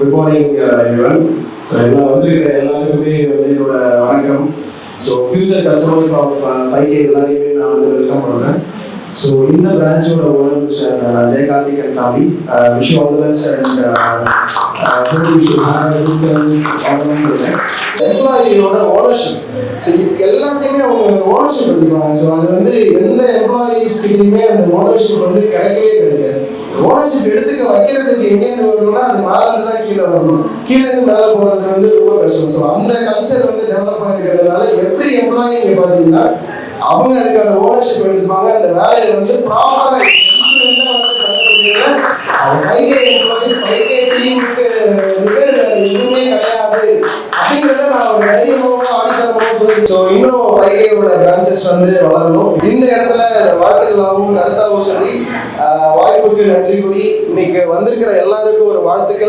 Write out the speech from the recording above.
Good morning everyone. So எல்லாம் வந்திருக்கிற எல்லாருக்குமே வந்து என்னோட வணக்கம். So future customers of 5K எல்லாரையுமே நான் வந்து வெல்கம் பண்ணுறேன். ஸோ இந்த பிரான்ச்சோட owner mister Jaya Karthik and family, wish all the best and எம்ப்ளாயியோட ஓனர்ஷிப், ஸோ எல்லாத்தையுமே அவங்க ஓனர்ஷிப் எடுத்துப்பாங்க. ஸோ அது வந்து எந்த எம்ப்ளாயீஸ் கிட்டையுமே அந்த ஓனர்ஷிப் வந்து கிடைக்கவே கிடைக்காது. ஓனர்ஷிப் எடுத்துக்க வைக்கிறதுக்கு எங்கேருந்து வரணும்னா அது மேலேருந்து தான் கீழே வரணும், கீழேருந்து மேலே போகிறது வந்து ரொம்ப கஷ்டம். ஸோ அந்த கல்ச்சர் வந்து டெவலப் ஆகிருக்கிறதுனால எவ்ரி எம்ப்ளாயி நீங்கள் பார்த்தீங்கன்னா அவங்க அதுக்கான ஓனர்ஷிப் எடுத்துப்பாங்க. அந்த வேலையை வந்து ப்ராப்பராக அவங்க 5K எம்ப்ளாயிஸ் 5K டீமுக்கு எதுவுமே கிடையாது அப்படிங்கிறத நான் ஒரு தைரியமாக ஆடித்தரமாக சொல்லி. ஸோ இன்னும் 5Kயோட பிரான்ச்சஸ் வந்து வளரணும். இந்த இடத்துல வாழ்த்துக்களாகவும் கருத்தாகவும் சொல்லி வாய்ப்புக்கு நன்றி கூறி இன்னைக்கு வந்திருக்கிற எல்லாருக்கும் ஒரு வாழ்த்துக்கள்.